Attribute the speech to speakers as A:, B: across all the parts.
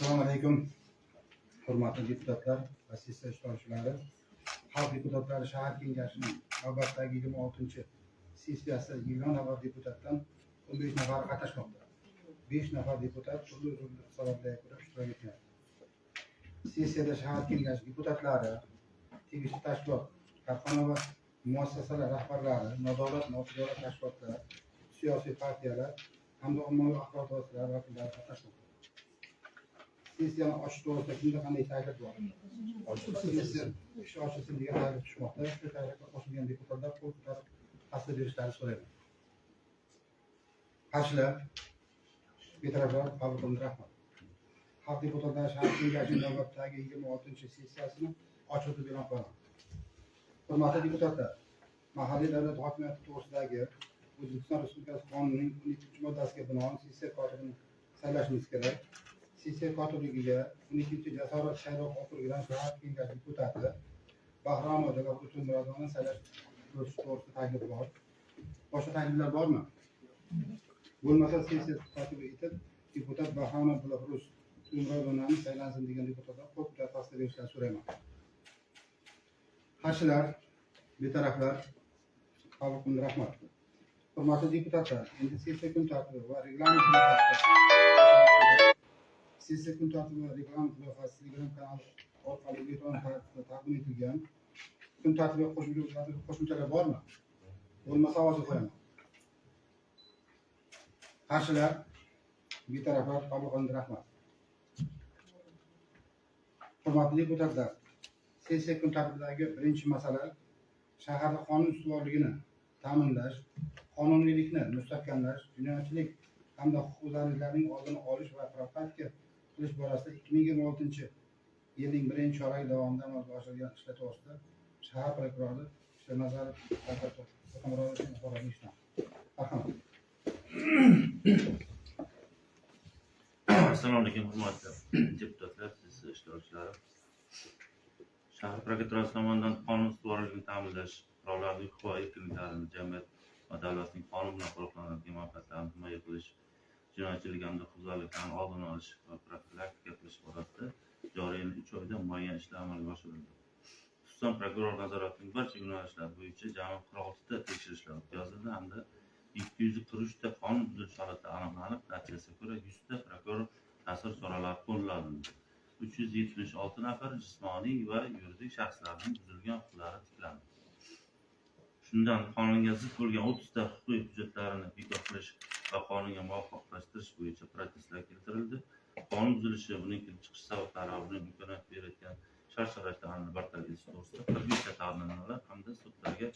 A: Assalomu alaykum. Hurmatli deputatlar va sessiya ishtirokchilari. Xalq deputatlari shahar kengashining navbatdagi 26 sessiyasi 20 nafar deputatdan 15 nafari qatnashmoqda. 5 nafar deputat turli sabablarga ko'ra ishtirok etmayapti. Sessiyada shahar kengashi deputatlari, tegishli tashkilot, korxona va muassasalar rahbarlari, notijorat tashkilotlar, siyosiy partiyalar hamda ommaviy axborot vositalari vakillari qatnashmoqda. Sessiyani ochish to'g'risida kimda qanday taklif bor? Ish ochilsin degan taklif tushmoqda. Shu taklifga qo'shilgan deputatlar qo'l ko'tarib tasdiq berishlarini so'rayman. Qarshilar, betaraflar qabul qilindi. Rahmat. Xalq deputatlari shahar kengashining navbatdagi 26-sessiyasini ochildi deb e'lon qilaman. Hurmatli deputatlar, mahalliy davlat hokimiyati to'g'risidagi O'zbekiston Respublikasi qonunining 12-moddasiga binoan sessiya kotibini saylashimiz kerak. Sessiya kotibligiga 12-jasorat saylov okrugidan shahar kengashi deputati Bahronova Murodovani saylash to'g'risida taklif bor. Boshqa takliflar bormi? Bo'lmasa sessiya kotibi etib deputat Bahronova Murodovani saylansin degan deputatlar qo'l ko'tarib tasdiq berishlarini so'rayman. Qarshilar, betaraflar qabul qilindi. Rahmat. Hurmatli deputatlar, endi sessiya kun tartibi va reglament sessiya kun tartibi va reglament loyihasi Telegram kanali orqali elektron tartibda taqdim etilgan. Kun tartibiga qo'shimchalar bormi? Bo'lmasa ovozga qo'yaman. Qarshilar, betaraflar qabul qilindi. Rahmat. Hurmatli deputatlar, sessiya kun tartibidagi birinchi masala shaharda qonun ustuvorligini ta'minlash, qonuniylikni mustahkamlash, jinoyatchilik hamda huquqbuzarliklarning oldini olish va profilaktika qilish borasida 2026-yilning birinchi choragi davomida amalga oshirilgan ishlar to'g'risida shahar prokurori Shernazarov
B: Assalomu alaykum hurmatli deputatlar, siz ishtirokchilari. Shahar prokuraturasi tomonidan qonun ustuvorligini ta'minlash, fuqarolarning huquq va erkinliklarini, jamiyat va davlatning qonun bilan qo'riqlanadigan manfaatlarini himoya qilish, jinoyatchilik hamda huquqbuzarliklarni oldini olish va profilaktika qilish borasida joriy yil 3 oyda muayyan ishlar amalga oshirildi. Xususan, prokuror nazoratining barcha yo'nalishlari bo'yicha jami 46 ta tekshirishlar o'tkazildi hamda 243 ta qonun buzilish holatlari aniqlanib, natijasiga ko'ra 100 ta prokuror ta'sir choralari qo'llanildi. 376 nafar jismoniy va yuridik shaxslarning buzilgan huquqlari tiklandi. Shundan qonunga zid bo'lgan 30 ta huquqiy hujjatlarini bekor qilish va qonunga muvofiqlashtirish bo'yicha protestlar keltirildi. Qonun buzilishi, uning kelib chiqish sabablari va buning imkoniyat berayotgan shart-sharoitlarni bartaraf etish to'g'risida 41 ta taqdimnomalar hamda sudlarga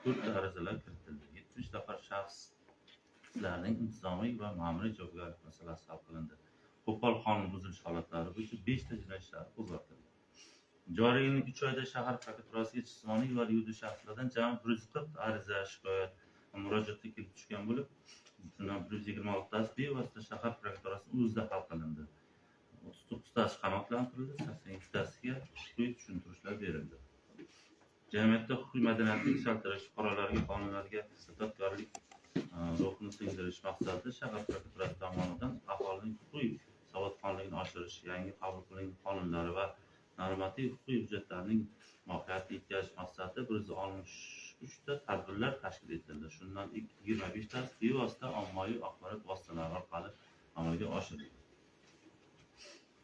B: 4 ta arizalar kiritildi. 70 nafar shaxslarning intizomiy va ma'muriy javobgarlik masalasi hal qilindi. Qo'pol qonun buzilish holatlari bo'yicha 5 ta jinoyat ishlari qo'zg'atildi. Joriy yilning 3 oyida shahar prokuraturasiga jismoniy va yuridik shaxslardan jami 140 ariza, shikoyat va murojaatlar kelib tushgan bo'lib, bundan 126 tasi bevosita shahar prokuraturasining o'zida hal qilindi. 39 tasi qanoatlantirildi, 82 tasiga huquqiy tushuntirishlar berildi. Jamiyatda huquqiy madaniyatni yuksaltirish, fuqarolarga qonunlarga itoatkorlik ruhini singdirish maqsadida shahar prokuraturasi tomonidan aholining huquqiy savodxonligini oshirish, yangi qabul qilingan qonunlar va normativ huquqiy hujjatlarning mohiyatiga yetkazish maqsadida 163 ta tadbirlar tashkil etildi. Shundan 25 tasi bevosita ommaviy axborot vositalari orqali amalga oshirildi.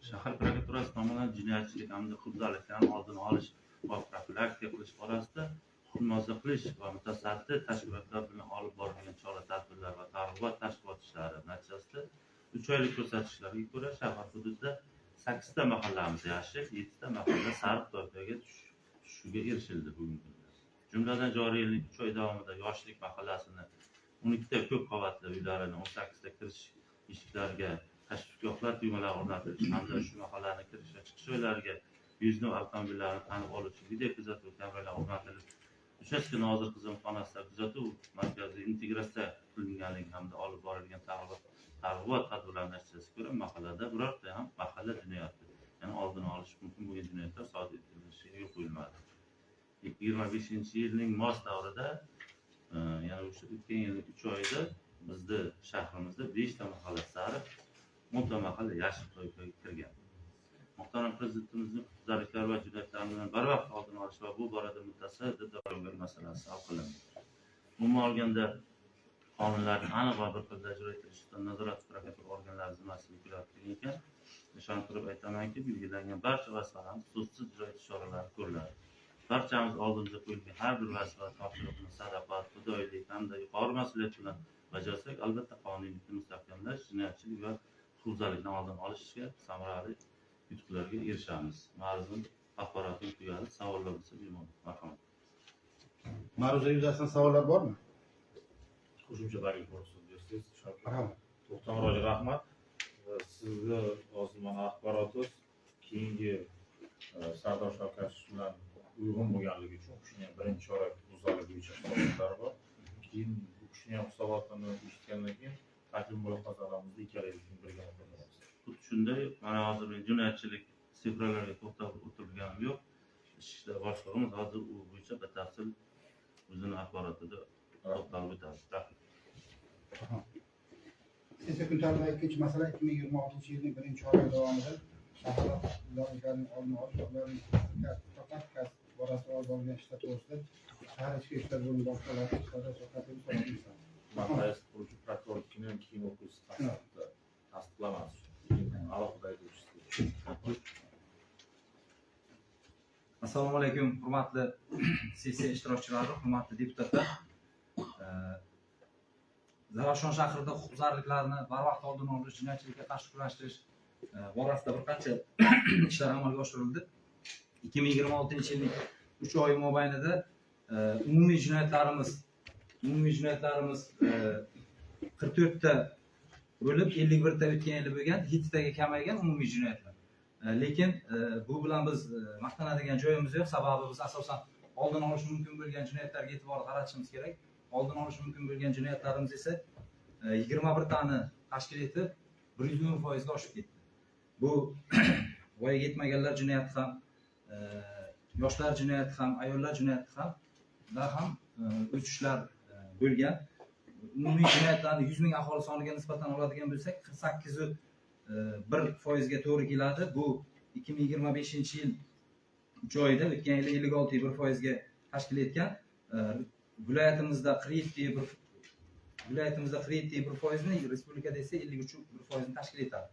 B: Shahar prokuraturasi tomonidan jinoyatchilik hamda huquqbuzarliklarni oldini olish va profilaktika qilish borasida huquqni qilish va mutasaddi tashkilotlar bilan olib borilgan chora-tadbirlar va targ'ibot tashkilot ishlari natijasida 3 oylik ko'rsatkichlarga ko'ra shahar hududida 8 ta mahallamiz yashil, 7 ta mahalla sariq toifaga tushishiga erishildi bugungi kunda. Jumladan joriy yilning 3 oy davomida Yoshlik mahallasini 12 ta ko'p qavatli uylarini 18 ta kirish eshiklariga tashviqotlar tugmalari o'rnatilishi hamda shu mahallaning kirish va chiqish yo'llariga yuzlab avtomobillarni tanib olish video kuzatuv kameralar o'rnatilib, uchastka nozir xizmatxonasida kuzatuv markazi integratsiya qilinganligi hamda olib borilgan targ'ibot tadbirlari natijasiga ko'ra mahallada birorta ham mahalla jinoyati, ya'ni oldini olish mumkin bo'lgan jinoyatlar sodir etilishiga yo'l qo'yilmadi. 2025-yilning mos davrida, ya'ni o'sha o'tgan yil 3 oyda bizda shahrimizda 5 ta mahalla sariq, 10 ta mahalla yashil toifaga kirgan. Muhtaram Prezidentimizning huquqbuzarliklar va jinoyatlarni barvaqt oldini olish va bu borada mutasaddi davlat masalasi hal qilindi. Umuman olganda qonunlarning aniq va bir xil ijro etilishi nazorat prokuratura organlari zimmasiga yuklatilgan ekan, ishonib turib aytamanki, belgilangan barcha vazifalarni so'zsiz ijro etish choralari ko'riladi. Barchamiz oldimizga qo'yilgan har bir vazifa topshiriqni sadoqat, fidoyilik hamda yuqori mas'uliyat bilan bajarsak, albatta qonuniylikni mustahkamlash, jinoyatchilik va huquqbuzarlikdan oldini olishga samarali yutuqlarga erishamiz. Ma'lum axborotim tugadi. Savollar bo'lsa bemalol. Marhamat.
A: Ma'ruza yuzasidan savollar bormi?
C: Qo'shimcha taklif bersangiz,
A: Marhamat.
C: To'xtamurod rahmat. Sizni hozir mana axborotingiz keyingi Sardor Shavkatov bilan uyg'un bo'lganligi uchun u kishining birinchi chorak buzarlik bo'yicha hisobotlari bor. Keyin u kishining hisobotini eshitgandan keyin taklif mulohazalarimizni ikkalamizning birga o'qiymiz.
B: Xuddi shunday, mana hozir men jinoyatchilik sifralarga to'xtab o'tirganim yo'q. Ichki ishlar boshlig'imiz hozir u bo'yicha batafsil o'zini axborotida to'xtalib o'tadi. Rahmat.
A: Sessiya kun tartibidagi ikkinchi masala 2026 yilning birinchi oyligi davomida shahar hududlarining oldini olish va ularning faqat kasb borasida olib borilgan ishlar to'g'risida shahar ichki ishlar bo'limi boshlig'i Sardor Shavkatov so'ramoqda.
C: Markaz quruvchi prokurorlikning keyin o'quvchisi tasdiqlamasi. Alohida aytuvchisi.
D: Assalomu alaykum, hurmatli sessiya ishtirokchilari, hurmatli deputatlar. Zarafshon shahrida huquqbuzarliklarni barvaqt oldini olish, jinoyatchilikka qarshi kurashish borasida bir qancha ishlar amalga oshirildi. 2026-yilning 3 oy mobaynida umumiy jinoyatlarimiz 44 ta bo'lib 51 ta o'tgan yili bo'lgan, 7 taga kamaygan umumiy jinoyatlar. Lekin bu bilan biz maqtanadigan joyimiz yo'q, sababi biz asosan oldini olish mumkin bo'lgan jinoyatlarga e'tibor qaratishimiz kerak. Oldini olish mumkin bo'lgan jinoyatlarimiz esa 21 tani tashkil etib 110% ga oshib ketdi. Bu voyaga yetmaganlar jinoyati ham, yoshlar jinoyati ham, ayollar jinoyati ham o'chishlar bo'lgan. Umumiy jinoyatlarni 100 ming aholi soniga nisbatan oladigan bo'lsak, 48,1% ga to'g'ri keladi. Bu 2025-yil 3 oyida o'tgan yili 56,1% ga tashkil etgan. Viloyatimizda 47,1% ni, respublikada esa 53,1% ni tashkil etadi.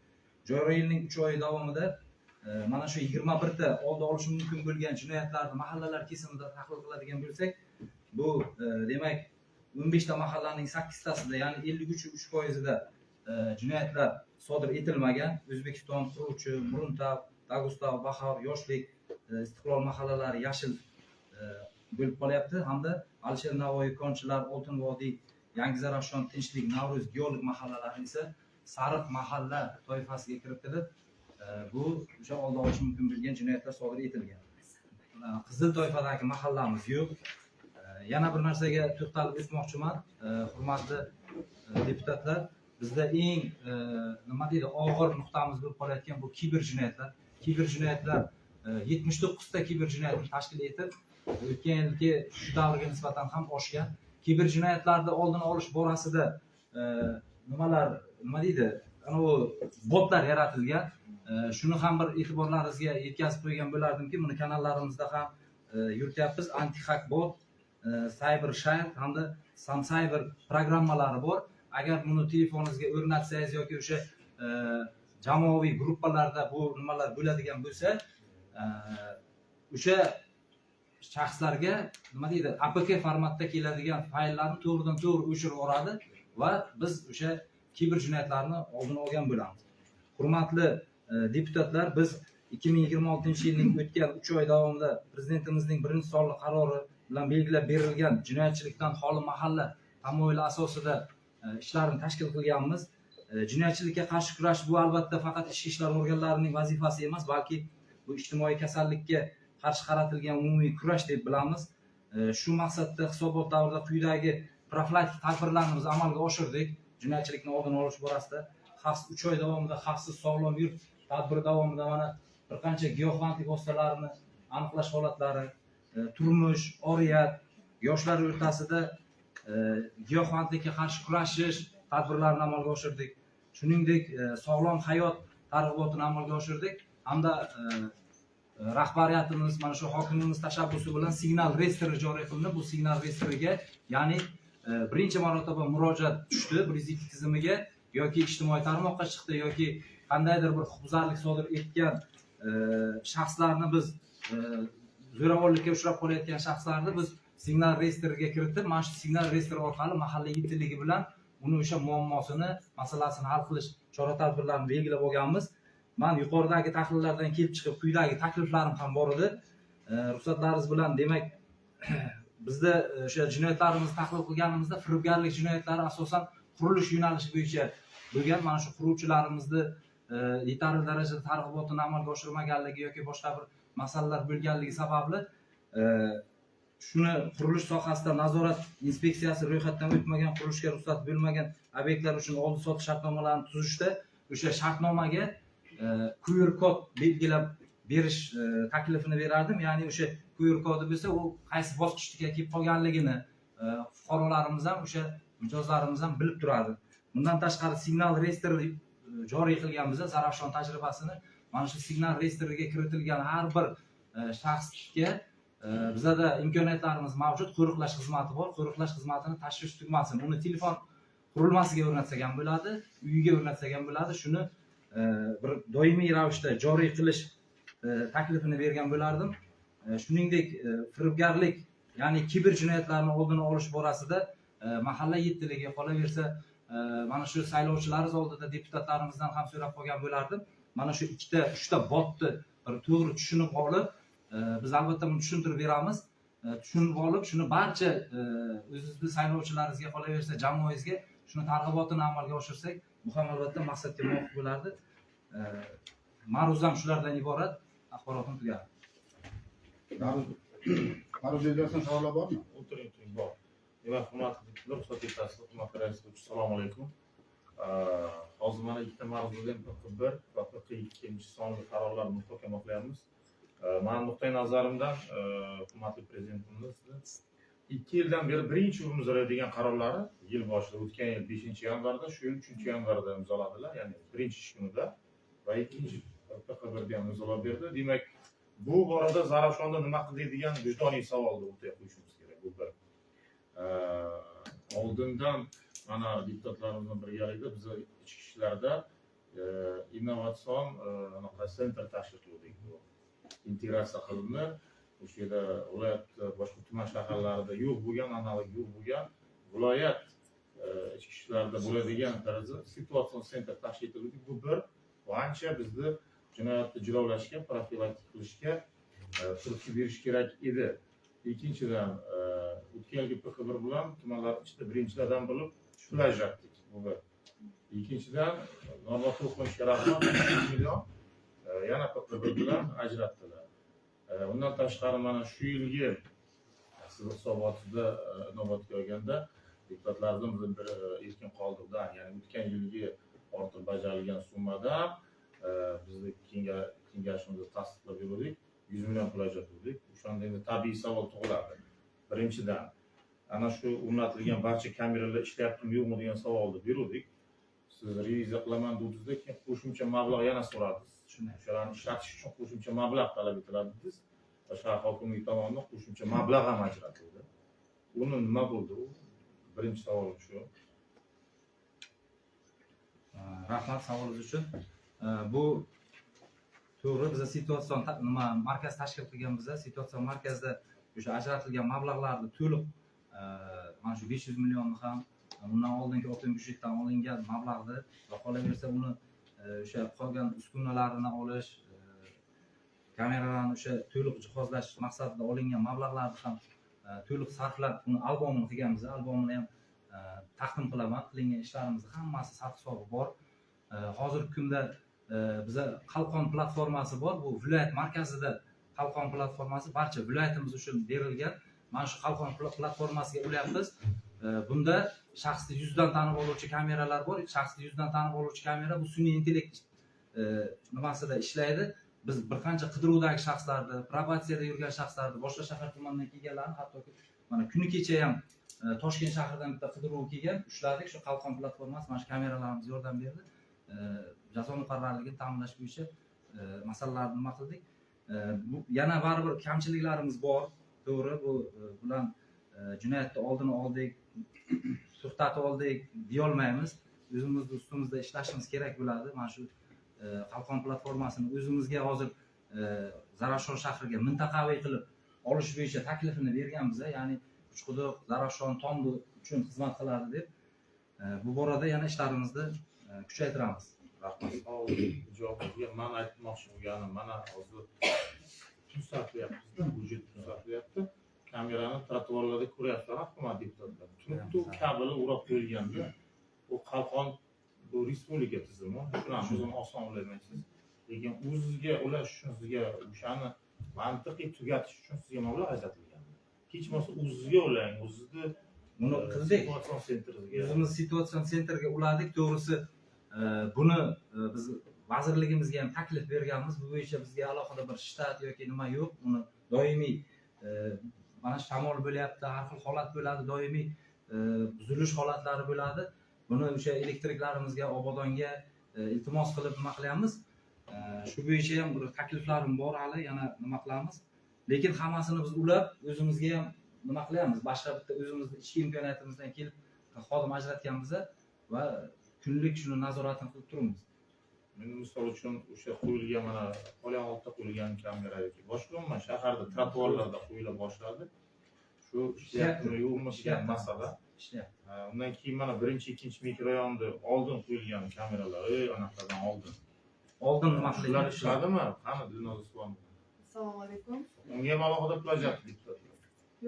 D: Joriy yilning 3 oyi davomida mana shu 21 ta oldi olish mumkin bo'lgan jinoyatlarni mahallalar kesimida tahlil qiladigan bo'lsak, bu demak 15 ta mahallaning 8 tasida, ya'ni 53,3% da jinoyatlar sodir etilmagan. O'zbekiston, Quruvchi, Muruntav, Dagustav, Bahor, Yoshlik, Istiqlol mahallalari yashil bo'lib qolyapti hamda Alisher Navoiy, Konchilar, Oltin Vodiy, Yangi Zarafshon, Tinchlik, Navro'z, Geolog mahallalari esa sariq mahalla toifasiga kiritilib, bu o'sha oldi olish mumkin bo'lgan jinoyatlar sodir etilgan. Qizil toifadagi mahallamiz yo'q. Yana bir narsaga to'xtalib o'tmoqchiman, hurmatli deputatlar. Bizda eng nima deydi, og'ir nuqtamiz bo'lib qolayotgan bu kiber jinoyatlar. Kiber jinoyatlar 79 ta kiber jinoyatni tashkil etib, o'tgan yilgi shu davrga nisbatan ham oshgan. Kiber jinoyatlarni oldini olish borasida nima deydi, ana u botlar yaratilgan. Shuni ham bir e'tiborlaringizga yetkazib qo'ygan bo'lardimki, buni kanallarimizda ham yurityapmiz. Anti-hack bot, Cyber Shield hamda SamCyber programmalari bor. Agar buni telefoningizga o'rnatsangiz yoki o'sha jamoaviy gruppalarda bu nimalar bo'ladigan bo'lsa, o'sha shaxslarga nima deydi, APK formatda keladigan fayllarni to'g'ridan to'g'ri o'chirib yuboradi va biz o'sha kiber jinoyatlarni oldini olgan bo'lamiz. Hurmatli deputatlar, biz 2026-yilning o'tgan 3 oy davomida prezidentimizning birinchi sonli qarori bilan belgilab berilgan jinoyatchilikdan xoli mahalla tamoyili asosida ishlarni tashkil qilganmiz. Jinoyatchilikka qarshi kurash bu albatta faqat ichki ishlar organlarining vazifasi emas, balki bu ijtimoiy kasallikka qarshi qaratilgan umumiy kurash deb bilamiz. Shu maqsadda hisobot davrida quyidagi profilaktik tadbirlarni biz amalga oshirdik. Jinoyatchilikni oldini olish borasida 3 oy davomida xavfsiz sog'lom yurt tadbiri davomida mana bir qancha giyohvandlik vositalarini aniqlash holatlari, turmush, oriyat, yoshlar o'rtasida giyohvandlikka qarshi kurashish tadbirlarini amalga oshirdik. Shuningdek, sog'lom hayot targ'ibotini amalga oshirdik. hamda rahbariyatimiz mana shu hokimimiz tashabbusi bilan signal reyestri joriy qilindi. Bu signal reyestriga ya'ni birinchi marotaba murojaat tushdi 102 tizimiga yoki ijtimoiy tarmoqqa chiqdi yoki qandaydir bir huquqbuzarlik sodir etgan shaxslarni biz zo'ravonlikka uchrab qolayotgan shaxslarni biz signal reyestriga kiritib, mana shu signal reyestri orqali mahalla yetiligi bilan uni o'sha muammosini, masalasini hal qilish chora-tadbirlarini belgilab olganmiz. Men yuqoridagi tahlillardan kelib chiqib, quyidagi takliflarim ham bor edi. Ruxsatlaringiz bilan, demak, bizda o'sha jinoyatlarimizni tahlil qilganimizda firibgarlik jinoyatlari asosan qurilish yo'nalishi bo'yicha bo'lgan. Mana shu quruvchilarimizni yetarli darajada targ'ibotini amalga oshirmaganligi yoki boshqa bir masalalar bo'lganligi sababli shuni qurilish sohasida nazorat inspeksiyasi ro'yxatdan o'tmagan, qurilishga ruxsat bo'lmagan obyektlar uchun oldi sotish shartnomalarini tuzishda o'sha shartnomaga QR kod belgilab berish taklifini berardim. Ya'ni o'sha QR kodi bo'lsa, u qaysi bosqichga kelib qolganligini fuqarolarimiz ham o'sha mijozlarimiz ham bilib turadi. Bundan tashqari signal reyestri joriy qilganmiz, Zarafshon tajribasini. Mana shu signal reyestriga kiritilgan har bir shaxsga bizada imkoniyatlarimiz mavjud. Qo'riqlash xizmati bor. Qo'riqlash xizmatini tashvish tugmasini uni telefon qurilmasiga o'rnatsak ham bo'ladi, uyiga o'rnatsak ham bo'ladi. Shuni bir doimiy ravishda joriy qilish taklifini bergan bo'lardim. Shuningdek, firibgarlik, ya'ni kiber jinoyatlarni oldini olish borasida mahalla yettiligi, qolaversa mana shu saylovchilarimiz oldida deputatlarimizdan ham so'rab qolgan bo'lardim. Mana shu 2-3ta botni bir to'g'ri tushunib olib, biz albatta buni tushuntirib beramiz. Tushunib olib, shuni barcha o'zimizni saylovchilarimizga, qolaversa jamoamizga shuni targ'ibotini amalga oshirsak, bu ham albatta maqsadga muvofiq bo'lardi. Ma'ruzam shulardan iborat. Axborotim tugadi.
A: Ma'ruza bergan savollar bormi?
C: O'tiring, bor. Demak, hurmatli ruxsat etasiz, hurmatli rais, assalomu alaykum. Hozir mana ikkita mavzudan bir va ikkinchi sonli qarorlar muhokama qilyapmiz. Men nuqtai nazarimdan hurmatli prezidentimiz 2 yildan beri birinchi imzolaydigan qarorlari yil boshida o'tgan yil 5-yanvarda, shu yil 3-yanvarda imzoladilar, ya'ni birinchi ish kunida va ikkinchi PXBda ham imzolab berdi. Demak, bu borada Zarafshonda nima qildik degan vijdoniy savolni o'rtaga qo'yishimiz kerak. Bu bir. Oldindan mana deputatlarimizning birgalikda biz ichki ishlarda innovatsion anaqa sentr tashkil qildik. Integratsiya qilinib, o'sha yerda viloyat boshqa tuman shaharlarida yo'q bo'lgan, analog yo'q bo'lgan viloyat ichki ishlarda bo'ladigan tarzda situatsion sentr tashkil qildik. Bu bir va ancha bizni jinoyatni jilovlashga, profilaktik qilishga turtki berish kerak edi. Ikkinchidan, o'tgan yilgi PXB bilan tumanlar ichida birinchilardan bo'lib shulashatdik. Bu bir. Ikkinchidan, normativ qo'yishga rahmat 3 million yana PXB bilan ajratdilar. Undan tashqari mana shu yilgi siz hisobotida inobatga olganda deputatlardan bir erkin qoldirdan, ya'ni o'tgan yilgi ortiq bajarilgan summadan bizni kengashimizda tasdiqlab berdik, 100 million pul ajratdik. O'shanda endi tabiiy savol tug'iladi. Birinchidan, ana shu o'rnatilgan barcha kameralar ishlayaptimi yo'qmi degan savolni berdik. Siz reviziya qilaman dedingiz, keyin qo'shimcha mablag' yana so'radingiz. O'shalarni ishlatish uchun qo'shimcha mablag' talab etiladi dedingiz. Va shahar hokimligi tomonidan qo'shimcha mablag' ham ajratildi. Uni nima bo'ldi? Birinchi savol shu.
D: Rahmat savolingiz uchun. Bu to'g'ri, biz situatsion markaz tashkil qilganmiz. Situatsion markazda o'sha ajratilgan mablag'larni to'liq mana shu 500 millionni ham undan oldingi o'tin byudjetdan olingan mablag'ni va qolaversa uni o'sha qolgan uskunalarini olish, kameralarni o'sha to'liq jihozlash maqsadida olingan mablag'larni ham to'liq sarflab uni albomini qilganmiz. Albomini ham taqdim qilaman. Qilingan ishlarimizni hammasi sarf hisobi bor. Hozirgi kunda biza Qalqon platformasi bor. Bu viloyat markazida Qalqon platformasi barcha viloyatimiz uchun berilgan. Mana shu Qalqon platformasiga ulayapmiz. Bunda shaxsni yuzdan tanib oluvchi kameralar bor. Shaxsni yuzdan tanib oluvchi kamera bu sun'iy intellekt nimasida ishlaydi. Biz bir qancha qidiruvdagi shaxslarni, probatsiyada yurgan shaxslarni, boshqa shahar tomonidan kelganlarni, hattoki mana kuni kecha ham Toshkent shahridan bitta qidiruv kelgan, ushladik. Shu Qalqon platformasi mana shu kameralarimiz yordam berdi. Jazo muqarrarligini ta'minlash bo'yicha masalalarni nima qildik. Bu yana baribir kamchiliklarimiz bor. To'g'ri, bu bilan jinoyatni oldini oldik, to'xtatib oldik deyolmaymiz. O'zimizni ustimizda ishlashimiz kerak bo'ladi. Mana shu Qalqon platformasini o'zimizga hozir Zarafshon shahriga mintaqaviy qilib olish bo'yicha taklifini berganmiz, ya'ni Uchquduq, Zarafshon, Tomdi uchun xizmat qiladi deb. Bu borada yana ishlarimizni kuchaytiramiz.
C: Rahmat. Javobga men aytmoqchi bo'lganim, mana hozir tuzatyapmiz-da, budjet tuzatyapti. Kamerani trotuarlarda ko'ryapsizlar, hukumat deputatlar. Tuntu kabeli urab qo'yilganda, bu Qalqon bu respublika tizimi, shuni oson o'ylamaysiz. Lekin o'zingizga ulash uchun sizga o'shani mantiqiy tugatish uchun sizga mablag' ajratilgan. Hech bo'lmasa o'zingizga ulang, o'zingizni
D: Buni qildik.
C: Situatsion sentriga.
D: O'zimiz situatsion sentrga uladik. To'g'risi buni biz vazirligimizga ham taklif berganmiz. Bu bo'yicha bizga alohida bir shtat yoki nima yo'q. Buni doimiy mana shamol bo'lyapti, har xil holat bo'ladi, doimiy buzilish holatlari bo'ladi. Buni o'sha elektriklarimizga, obodonga iltimos qilib nima qilyapmiz. Shu bo'yicha ham bir takliflarim bor, hali yana nima qilamiz. Lekin hammasini biz ulab o'zimizga ham nima qilyapmiz. Boshqa bitta o'zimizning ichki imkoniyatimizdan kelib xodim ajratganmiz va kunlik shuni nazoratini qilib turibmiz.
C: Men misol uchun o'sha qo'yilgan mana qolgan oltita qo'yilgan kamera yoki boshqa umuman shaharda trotuarlarda qo'yila boshladi. Shu ishlayaptimi yo'qmi degan masala.
D: Ishlayapti.
C: Undan keyin mana birinchi, ikkinchi mikrorayonda oldin qo'yilgan kameralar, anaqadan oldin.
D: Oldin nima
C: Ular
D: qilyapti?
C: ishladimi? Qani Dilnoza Usmonova?
E: Assalomu alaykum.
C: Unga ham alohida pul ajratdik deputatlar.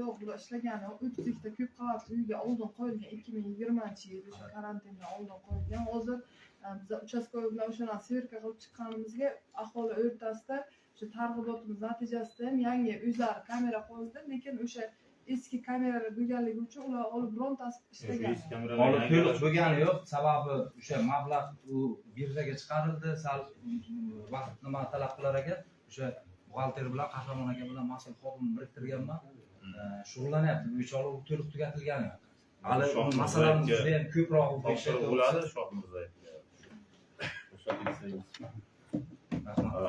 E: Yo'q, bular ishlagani 3 ta ko'p qavatli uyga oldin qo'yilgan 2020-yil o'sha karantindan oldin qo'yilgan. Hozir biz uchastkovoy bilan o'shani sverka qilib chiqqanimizga aholi o'rtasida o'sha targ'ibotimiz natijasida ham yangi uylar kamera qo'yildi, lekin o'sha eski kameralar bo'lganligi uchun ular olib birontasi ishlagan.
C: Eski kameralar
D: Olib
C: yangi
D: to'liq bo'lgani yo'q. Sababi o'sha mablag' u birjaga chiqarildi, sal vaqt nima talab qilar ekan. O'sha buxgalter bilan Qahramon aka bilan mas'ul xodim biriktirganman. Shug'ullanyapti. Bu ishlar to'liq tugatilgani yo'q. Hali masalamiz juda ham ko'proq
C: bo'ladi Shoh Mirzayevga.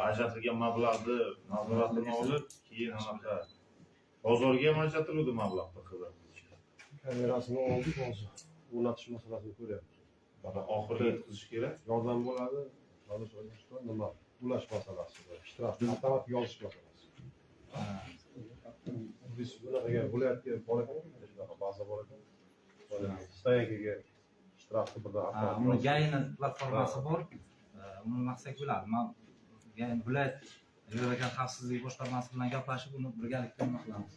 C: Ajratilgan mablag'ni nazoratini olib, keyin anaqa bozorga ham ajratiladi mablag'ni qilib.
F: Kamerasini oldik hozir. O'rnatish masalasini ko'ryapmiz.
C: Mana oxirida yetkazish kerak.
F: Yordam bo'ladi. Nima? Ulash masalasi, ishtirok, avtomatik yozish masalasi. Biz bunaqaga bo'layotgan bor ekan, shunaqa baza bor ekan. Stoyankaga ishtirokni birdan
D: uni Gayni platformasi bor. Uni maqsak bo'ladi. Men Gayn viloyat yo'l xavfsizligi boshqarmasi bilan gaplashib, uni birgalikda nima qilamiz.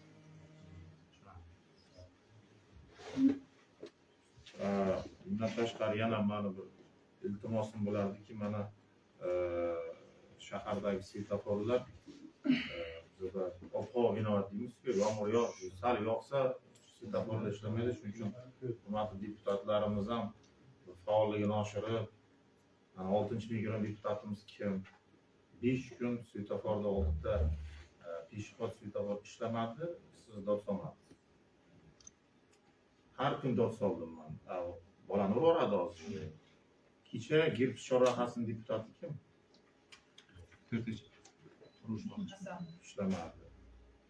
C: Bundan tashqari yana mana bir iltimosim bo'lardiki, mana shahardagi svetoforlar bizda ob-havo inoat deymiz-ku, yomg'ir yog'sa, sal yog'sa svetoforlar ishlamaydi. Shuning uchun hurmatli deputatlarimiz ham faolligini oshirib, 6-mikron deputatimiz kim 5 kun svetoforda oldida peshxod svetofor ishlamadi, siz dod solmadingiz. Har kun dod soldim men. Bolani uradi hozir. Kecha Girpich chorrahasining deputati kim?
D: 4-chi.
C: Ishlamadi.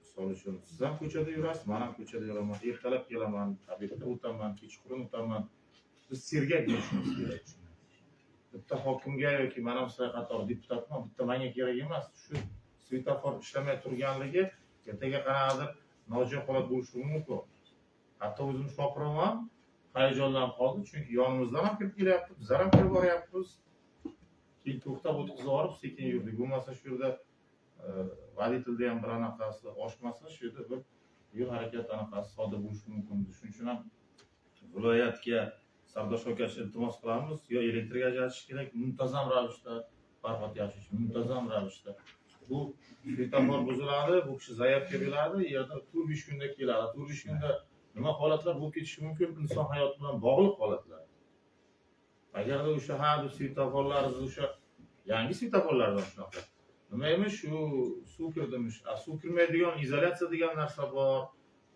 C: Misol uchun siz ham ko'chada yurasiz, men ham ko'chada yuraman. Ertalab kelaman, obedda o'taman, kechqurun o'taman. Biz sergak bo'lishimiz kerak. Bitta hokimga yoki men ham sizlar qator deputatman, bitta menga kerak emas. Shu svetofor ishlamay turganligi ertaga qanaqadir nojo'ya holat bo'lishi mumkin. Hatto o'zim shopirim ham hayajonlanib qoldi, chunki yonimizdan ham kirib kelyapti, bizlar ham kirib boryapmiz. Keyin to'xtab o'tkazib olib, sekin yurdik. Bo'lmasa shu yerda voditilda ham bir anaqasi oshmasa, shu yerda bir yo'l harakat anaqasi sodir bo'lishi mumkin. Shuning uchun ham viloyatga Sardosh akash iltimos qilamiz, yo elektrik ajratish kerak, muntazam ravishda barhod yashash, muntazam ravishda. Bu svetofor buziladi, bu kishi zaявка beradi, yerda 4-5 kunda keladi. 4-5 kunda nima holatlar bo'lib ketishi mumkin, inson hayoti bilan bog'liq holatlar. Agarda o'sha bu svetoforlar, o'sha yangi svetoforlardan shunaqa. Nima emish, shu suv kirdimish, suv kirmaydigan izolyatsiya degan narsa bor,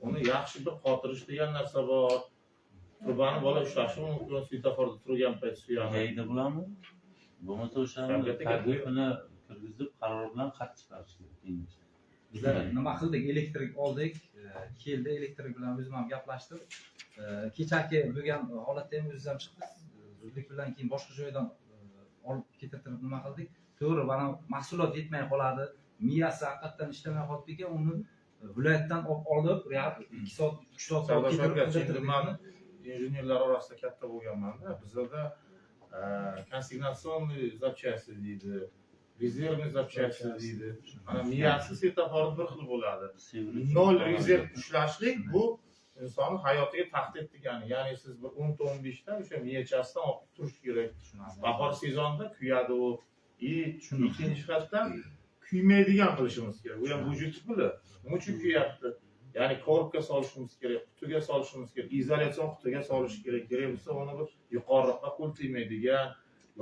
C: uni yaxshi bir qotirish degan narsa bor. Turbani bola ushlashi mumkin, svetoforda turgan payt suyani.
B: Yeydi bularmi? Bo'lmasa o'shani taklifini kirgizib, qaror bilan xat chiqarish kerak.
D: Bizlar nima qildik? Elektrik oldik, keldi elektrik bilan o'zim ham gaplashdim. Kechaki bo'lgan holatda ham o'ziz ham chiqdik. Zudlik bilan keyin boshqa joydan olib ketirib nima qildik? To'g'ri, mana mahsulot yetmay qoladi. Miyasi haqiqatdan ishlamay qolibdi ekan, uni viloyatdan olib, 2 soat, 3 soat
C: Savdo
D: ketirib
C: shavkatchilik mani injenerlar orasida katta bo'lganman-da. Bizda konsignatsionniy zapchasti deydi, rezervniy zapchasti deydi. Mana miyasi svetofor bir xil bo'ladi. Nol rezerv ushlashlik bu insonni hayotiga tahdid degani. Ya'ni siz bir 10-15 ta o'sha miyachasidan olib turish kerak. Bahor sezonida kuyadi u. Ikkinchi jihatdan kuymaydigan qilishimiz kerak. U ham vujud puli. Nima uchun kuyapti? Ya'ni korobga solishimiz kerak, qutiga solishimiz kerak, izolyatsiyon qutiga solish kerak. Kerak bo'lsa uni bir yuqoriroqqa qo'l tegmaydigan,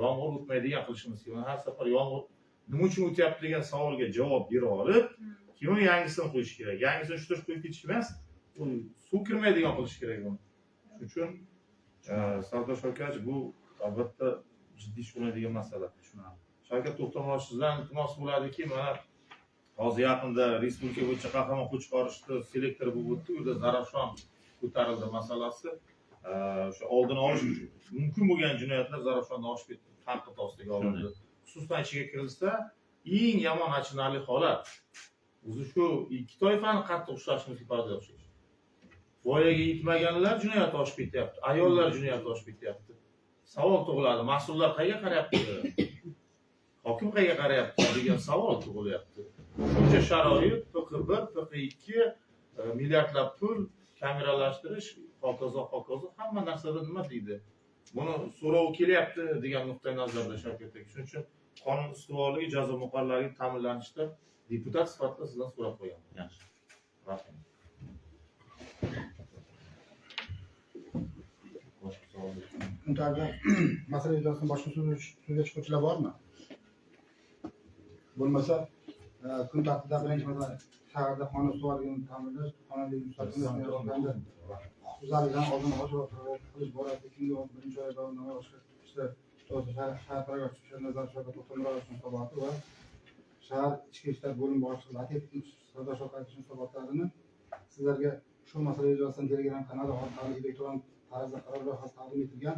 C: yomg'ir o'tmaydigan qilishimiz kerak. Har safar yomg'ir nima uchun o'tyapti degan savolga javob bera olib, keyin yangisini qo'yish kerak. Yangisini shutirib qo'yib ketish emas, u suv kirmaydigan qilish kerak uni. Shuning uchun savdo shavkat bu albatta jiddiy shug'ullanadigan masala. Shavkat To'xtamovich, sizdan iltimos bo'ladiki, mana hozir yaqinda respublika bo'yicha qahramon qo'l chiqarishni selektor bo'lib o'tdi. U yerda Zarafshon ko'tarildi masalasi. O'sha oldini olish mumkin bo'lgan jinoyatlar Zarafshonda oshib ketdi, tanqid ostiga olindi. Xususan ichiga kirilsa, eng yomon achinarli holat o'zi shu ikki toifani qattiq ushlashimiz ifoda o'xshash. Voyaga yetmaganlar jinoyat oshib ketyapti, ayollar jinoyat oshib ketyapti. Savol tug'iladi, mas'ullar qayerga qarayapti? Hokim qayerga qarayapti degan savol tug'ilyapti. Buncha sharoit, PQ1, PQ2, milliardlab pul, kameralashtirish, hokazo hamma narsada nima deydi? Buni so'rov kelyapti degan nuqtai nazarda Shavkat aka. Shuning uchun qonun ustuvorligi, jazo muqarrarligi ta'minlanishda deputat sifatida sizdan so'rab qo'yaman.
B: Yaxshi.
C: Rahmat.
A: Kuntarda masala yuzasidan boshqa so'zga chiquvchilar bormi? Bo'lmasa, kun tartibida birinchi masala shaharda qonun ustuvorligini ta'minlash, qonunchilik mustaqilligini huquqbuzarlikdan oldin olish va qilish borasida kimga birinchi oy davomida boshqa ishlar to'g'risida shahar prokuraturasi nazarati Shavkat To'xtamovich munosabati va shahar ichki ishlar bo'limi boshlig'i Latif savdo shavkat munosabatlarini sizlarga shu masala yuzasidan Telegram kanali orqali elektron tarzda qaror loyihasi taqdim etilgan,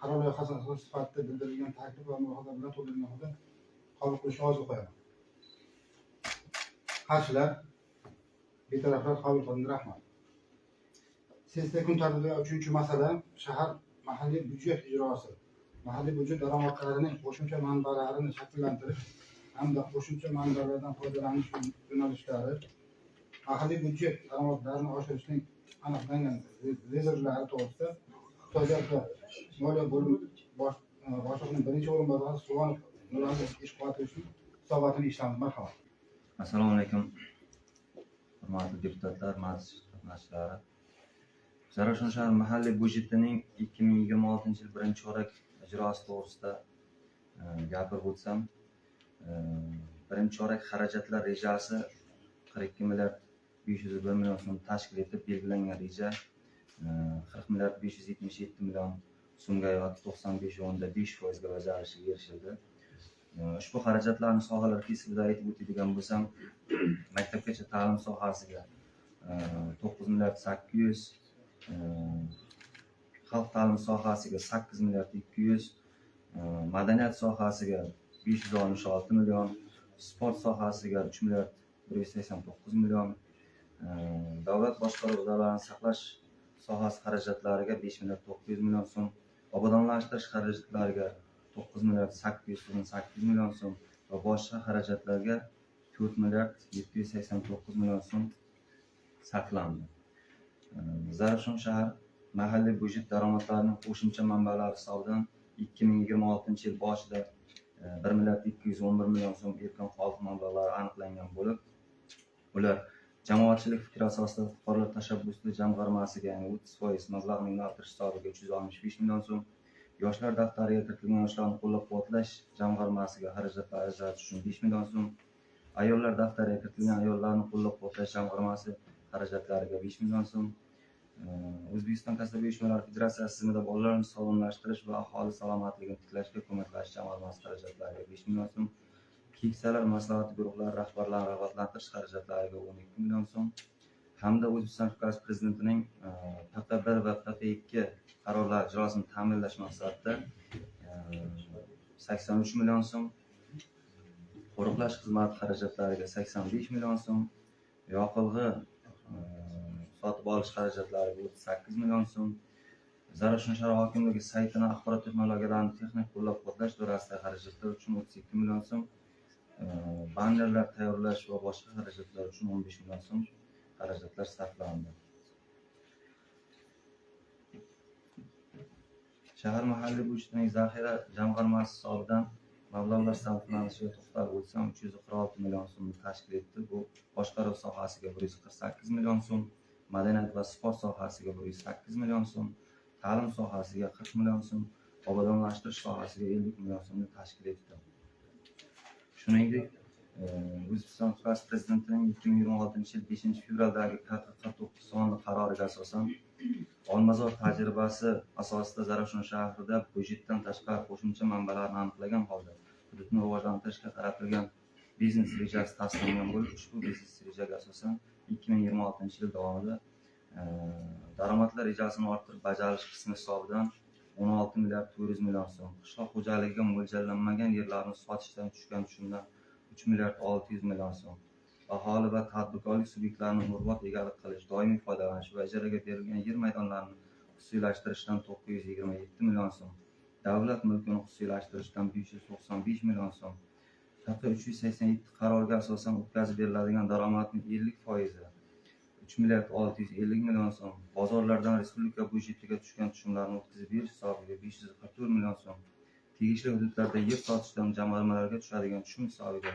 A: qaror loyihasi asos sifatida bildirilgan taklif va mulohaza bilan to'ldirilgan holda qabul qilishni orzu qo'yaman. Qarshilar, betaraflar qabul qilindi. Rahmat. Sizda kun tartibida 3-masala shahar mahalliy byudjet ijrosi. Mahalliy byudjet daromadlarining qo'shimcha manbalarini shakllantirish hamda qo'shimcha manbalardan foydalanish yo'nalishlari, mahalliy byudjet daromadlarini oshirishning aniqlangan rezervlari to'g'risida Xitoydagi moliya bo'limi boshlig'ining birinchi o'rinbosari Suvonov Nuraziz Ishqotovning hisobotini eshitamiz. Marhamat.
G: Assalomu alaykum. Hurmatli deputatlar, majlis qatnashchilari. Zarafshon shahar mahalliy byudjetining 2026 yil birinchi chorak ijrosi to'g'risida gapirib o'tsam, birinchi chorak xarajatlar rejasi 42 milliard 501 million so'm tashkil etib, belgilangan reja 40 milliard 577 million so'mga yoki 95.5% ga bajarishiga erishildi. Ushbu xarajatlarni sohalar kesibida aytib o'tadigan bo'lsam, maktabgacha ta'lim sohasiga 9 milliard 800, xalq ta'limi sohasiga 8 milliard 200, madaniyat sohasiga 566 million, sport sohasiga 3 milliard 189 million, davlat boshqaruv idoralarini saqlash sohasi xarajatlariga 5 milliard 900 million so'm, obodonlashtirish xarajatlariga 9 milliard 808 million so'm va boshqa xarajatlarga 4 milliard 789 million so'm sarflandi. Zarafshon shahar mahalliy byudjet daromadlarining qo'shimcha manbalari hisobidan 2026 yil boshida 1 milliard 211 million so'm erkin xalq mablag'lari aniqlangan bo'lib, ular jamoatchilik fikri asosida fuqarolar tashabbusli jamg'armasiga 30% mablag'ni yo'naltirish hisobiga 365 million so'm, yoshlar daftariga kiritilgan yoshlarni qo'llab-quvvatlash jamg'armasiga xarajatlar ajratish uchun 5 million so'm, ayollar daftariga kiritilgan ayollarni qo'llab-quvvatlash jamg'armasi xarajatlariga 5 million so'm, O'zbekiston kasaba uyushmalari federatsiyasi tizimida bolalarni sog'lomlashtirish va aholi salomatligini tiklashga ko'maklashish jamg'armasi xarajatlariga 5 million so'm, keksalar maslahat guruhlari rahbarlarini rag'batlantirish xarajatlariga 12 million so'm hamda O'zbekiston Respublikasi Prezidentining PP1 va PP2 qarorlari ijrosini ta'minlash maqsadida 83 million so'm, qo'riqlash xizmati xarajatlariga 85 million so'm, yoqilg'i sotib olish xarajatlariga 38 million so'm, Zarafshon shahar hokimligi saytini axborot texnologiyalarini texnik qo'llab-quvvatlash doirasidagi xarajatlar uchun 32 million so'm, bannerlar tayyorlash va boshqa xarajatlar uchun 15 million so'm xarajatlar sarflandi. Shahar mahalliy byudjetining zaxira jamg'armasi hisobidan mablag'lar sarflanishiga to'xtalib o'tsam 346 million so'mni tashkil etdi. Bu boshqaruv sohasiga 148 million so'm, madaniyat va sport sohasiga 108 million so'm, ta'lim sohasiga 40 million so'm, obodonlashtirish sohasiga 50 million so'mni tashkil etdi. Shuningdek, O'zbekiston Respublikasi Prezidentining 2026 yil 5 fevraldagi 49 sonli qaroriga asosan Olmazor tajribasi asosida Zarafshon shahrida byudjetdan tashqari qo'shimcha manbalarni aniqlagan holda hududni rivojlantirishga qaratilgan biznes rejasi tasdiqlangan bo'lib, ushbu biznes rejaga asosan 2026 yil davomida daromadlar rejasini orttirib bajarish qismi hisobidan 16 milliard 400 million so'm, qishloq xo'jaligiga mo'ljallanmagan yerlarni sotishdan tushgan tushumdan 3 milliard 600 million so'm, aholi va tadbirkorlik subyektlarini umrbod egalik qilish, doimiy foydalanish va ijaraga berilgan yer maydonlarini xususiylashtirishdan 927 million so'm, davlat mulkini xususiylashtirishdan 595 million so'm, PP 387 qarorga asosan o'tkazib beriladigan daromadning 50% 3 milliard 650 million so'm, bozorlardan respublika byudjetiga tushgan tushumlarni o'tkazib berish hisobiga 544 million so'm, tegishli hududlarda yer sotishdan jamg'armalarga tushadigan tushum hisobiga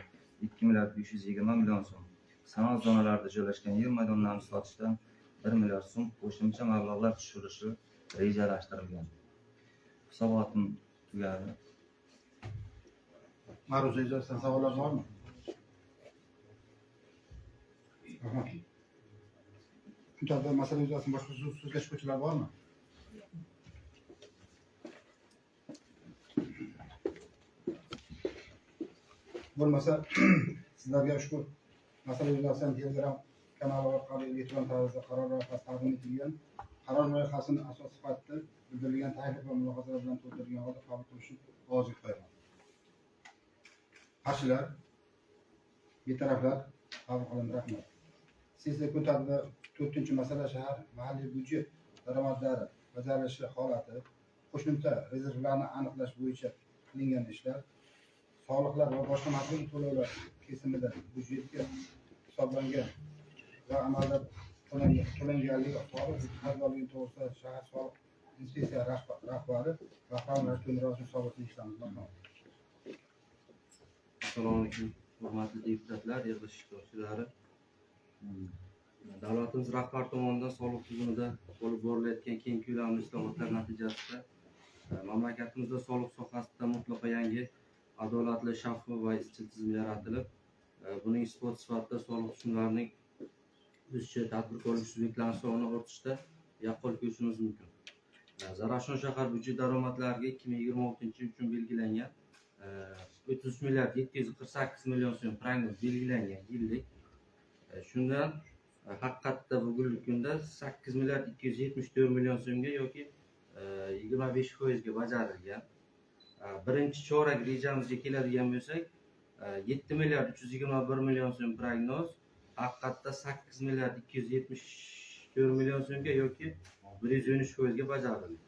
G: 2 milliard 520 million so'm, sanoat zonalarida joylashgan yer maydonlarini sotishdan 1 milliard so'm qo'shimcha mablag'lar tushirilishi rejalashtirilgan. Hisobotim tugadi.
A: Ma'ruza yuzasidan savollar bormi? Rahmat. Kun masala yuzasidan boshqa so'zga chiquvchilar bormi? Bo'lmasa sizlarga ushbu masala yuzasidan Telegram kanali orqali elektron tarzda qaror loyihasi taqdim etilgan. Qaror loyihasini asos sifatida bildirilgan taklif va mulohazalar bilan to'ldirilgan holda qabul qilishni vojib qo'yaman. Qarshilar, betaraflar qabul qilindi. Rahmat. Sessiya kun tartibida 4-masala shahar mahalliy byudjet daromadlari bajarilishi holati, qo'shimcha rezervlarni aniqlash bo'yicha qilingan ishlar, soliqlar va boshqa majburiy to'lovlar kesimida byudjetga hisoblangan va amalda to'langanligi soliq qarzdorligi to'g'risida shahar soliq inspeksiya rahbari Bahrom Rashidov hisobotini ishlamiz.
H: Assalomu alaykum, hurmatli deputatlar, yig'ilish ishtirokchilari. Davlatimiz rahbari tomonidan soliq tizimida olib borilayotgan keng ko'lamli islohotlar natijasida mamlakatimizda soliq sohasida mutlaqo yangi, adolatli, shaffof va izchil tizim yaratilib, buning isbot sifatida soliq tushumlarining o'sishi tadbirkorlik subyektlarini sonini ortishda yaqqol ko'rishimiz mumkin. Zarafshon shahar byudjet daromadlariga 2026 yil uchun belgilangan 33 milliard 748 million so'm prognoz belgilangan yillik. Shundan haqiqatda bugungi kunda 8 milliard 274 million so'mga yoki 25% ga bajarilgan. Birinchi chorak rejamizga keladigan bo'lsak, 7 milliard 321 million so'm prognoz haqiqatda 8 milliard 274 million so'mga yoki 113% ga bajarildi.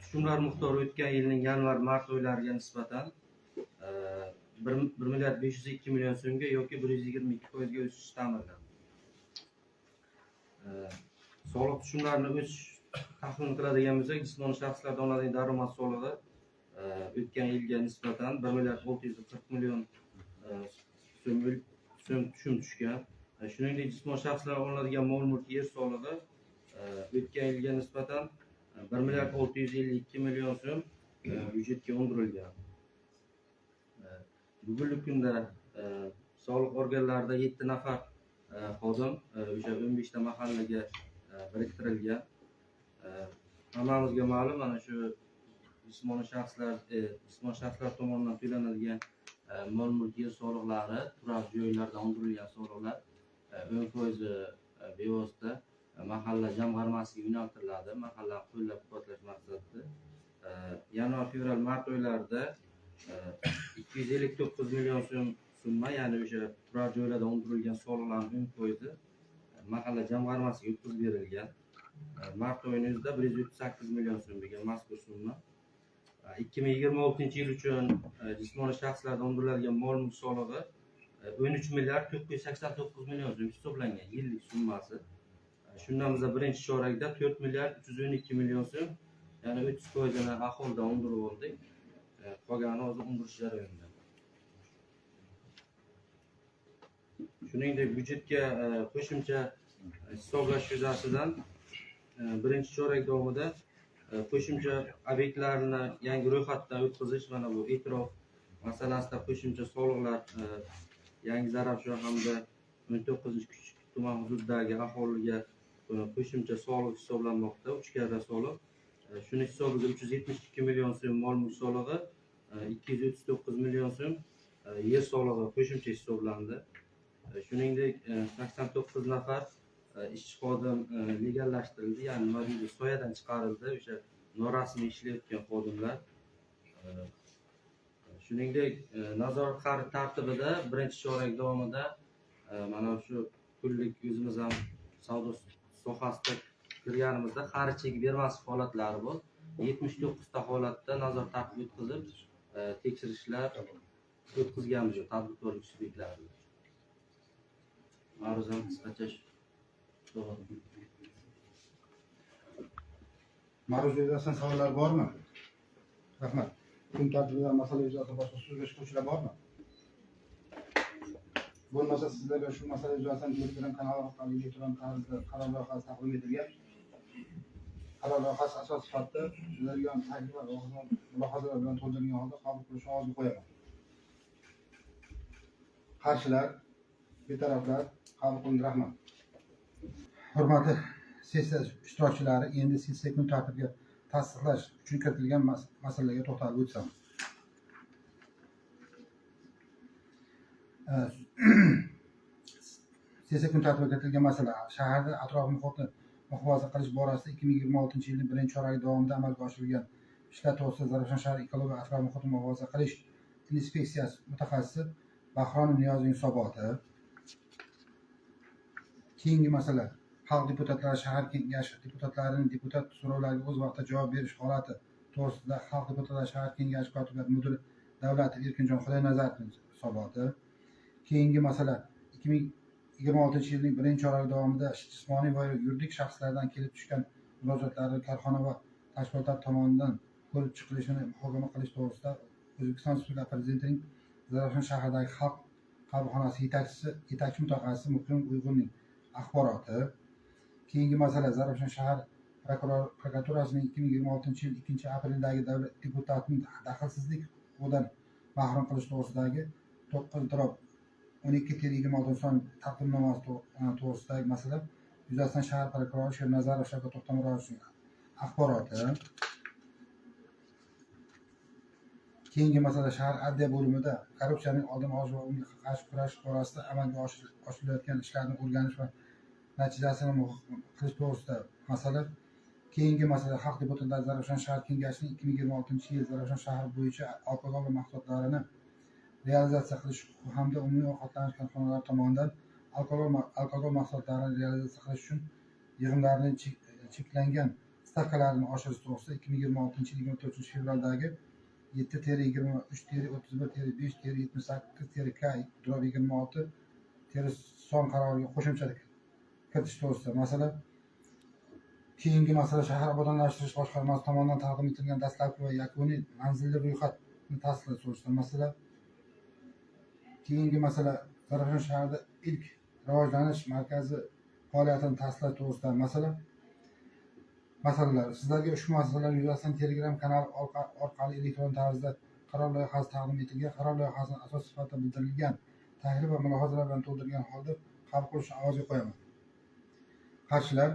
H: Tushumlar miqdori o'tgan yilning yanvar-mart oylariga nisbatan 1 milliard 502 million so'mga yoki 122% ga o'sish ta'minlandi. Soliq tushumlarini o'sish taxmin qiladigan bo'lsak, jismoniy shaxslardan olinadigan daromad solig'i o'tgan yilga nisbatan 1 milliard 640 million so'm tushum tushgan. Shuningdek, jismoniy shaxslar olinadigan mol-mulk yer solig'i o'tgan yilga nisbatan 1 milliard 652 million so'm byudjetga undirilgan. Bugungi kunda soliq organlarida 7 nafar xodim o'sha 15 ta mahallaga biriktirilgan. Hammamizga ma'lum, mana shu jismoniy shaxslar tomonidan to'lanadigan mol mulk yer soliqlari, turar joylardan undirilgan soliqlar 10% bevosita mahalla jamg'armasiga yo'naltiriladi. Mahalla qo'llab-quvvatlash maqsadida yanvar, fevral, mart oylarida 259 million so'm summa, ya'ni o'sha turar joylardan undirilgan soliqlarning 10% mahalla jamg'armasiga o'tkazib berilgan. Mart oyida 138 million so'm bo'lgan mazkur summa. 2026 yil uchun jismoniy shaxslardan undiriladigan mol mulk solig'i 13 milliard 489 million so'm hisoblangan yillik summasi. Shundan biz birinchi chorakda 4 milliard 312 million so'm, ya'ni 30% ni aholidan undirib oldik. Qolgani hozir undirish jarayonida. Shuningdek, byudjetga qo'shimcha hisoblash yuzasidan birinchi chorak davomida qo'shimcha obyektlarni yangi ro'yxatdan o'tkazish, mana bu e'tirof masalasida qo'shimcha soliqlar yangi Zarafshon hamda 19 tuman hududidagi aholiga qo'shimcha soliq hisoblanmoqda, 3 karra soliq. Shuni hisobiga 372 million so'm mol mulk solig'i, 239 million so'm yer solig'i qo'shimcha hisoblandi. Shuningdek, 89 nafar ishchi xodim legallashtirildi, ya'ni mobil soyadan chiqarildi, o'sha norasmiy ishlayotgan xodimlar. Shuningdek, nazorat xarid tartibida birinchi chorak davomida mana shu pullik o'zimiz ham savdo sohasida kirganimizda xarid cheki bermaslik holatlari bor. 79 ta holatda nazorat tartibi o'tkazib, tekshirishlar o'tkazganmiz tadbirkorlik subyektlarida. Ma'ruzam qisqacha
A: Ma'ruza yuzasidan savollar bormi? Rahmat. Kun tartibidan masala yuzasidan boshqa so'zga chiquvchilar bormi? Bo'lmasa sizlarga shu masala yuzasidan Telegram kanali orqali elektron tarzda qaror loyihasi taqdim etilgan. Qaror loyihasi asos sifatida sizlarga taklif va mulohazalar bilan to'ldirilgan holda qabul qilishni orzu qo'yaman. Qarshilar, betaraflar qabul qilindi. Rahmat. Hurmatli sessiya ishtirokchilari, endi sessiya kun tartibiga tasdiqlash uchun kiritilgan masalalarga to'xtalib o'tsam. Sessiya kun tartibiga kiritilgan masala shaharda atrof muhitni muhofaza qilish borasida 2026 yilning birinchi choragi davomida amalga oshirilgan ishlar to'g'risida Zarafshon shahar ekologiya atrof muhitni muhofaza qilish inspeksiyasi mutaxassisi Bahronov Niyozning hisoboti. Keyingi masala xalq deputatlari shahar kengashi deputatlarining deputat so'rovlariga o'z vaqtida javob berish holati to'g'risida xalq deputatlari shahar kengashi kotibiyati mudiri Davlatov Erkinjon Xudoynazarovning hisoboti. Keyingi masala 2026 yilning birinchi choragi davomida jismoniy va yuridik shaxslardan kelib tushgan murojaatlarni korxona va tashkilotlar tomonidan ko'rib chiqilishini muhokama qilish to'g'risida O'zbekiston Respublikasi Prezidentining Zarafshon shahridagi xalq qabulxonasi yetakchi mutaxassisi Muqim Uyg'urning axboroti. Keyingi masala Zarafshon shahar prokuraturasining 2026 yil 2-aprildagi davlat deputatining daxlsizlik huquqidan mahrum qilish to'g'risidagi 9/12/26 son taqdimnomasi to'g'risidagi masala yuzasidan shahar prokurori Shernazarov Shavkat To'xtamurodovning axboroti. Keyingi masala shahar adliya bo'limida korrupsiyaning oldini olish va unga qarshi kurash borasida amalga oshirilayotgan ishlarni o'rganish va natijasini qilish to'g'risida masala. Keyingi masala xalq deputatlari Zarafshon shahar kengashining 2026 yil Zarafshon shahri bo'yicha alkogol mahsulotlarini realizatsiya qilish hamda umumiy ovqatlanish korxonalari tomonidan alkogol mahsulotlarini realizatsiya qilish uchun yig'imlarning cheklangan stavkalarini oshirish to'g'risida 2026 yil 24 fevraldagi 7-31-5-78-78-K-26-son qaroriga qo'shimcha kiritish to'g'risida masala. Keyingi masala shahar obodonlashtirish boshqarmasi tomonidan taqdim etilgan dastlabki va yakuniy manzilli ro'yxatni tasdiqlash to'g'risida masala. Keyingi masala Zarafshon shahrida ilk rivojlanish markazi faoliyatini tasdiqlash to'g'risida masala. Masalalar. Sizlarga ushbu masalalar yuzasidan Telegram kanali orqali elektron tarzda qaror loyihasi taqdim etilgan. Qaror loyihasini asos sifatida bildirilgan taklif va mulohazalar bilan to'ldirilgan holda qabul qilishni ovozga qo'yaman. Qarshilar,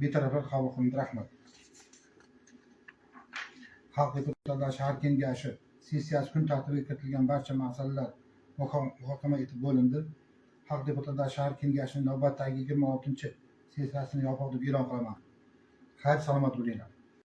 A: betaraflar qabul qilindi. Rahmat. Xalq deputatlari shahar kengashi sessiyasi kun tartibiga kiritilgan barcha masalalar muhokama etib bo'lindi. Xalq deputatlar shahar kengashining navbatdagi 26 sessiyasini yopiq deb e'lon qilaman. Xayr, salomat bo'linglar.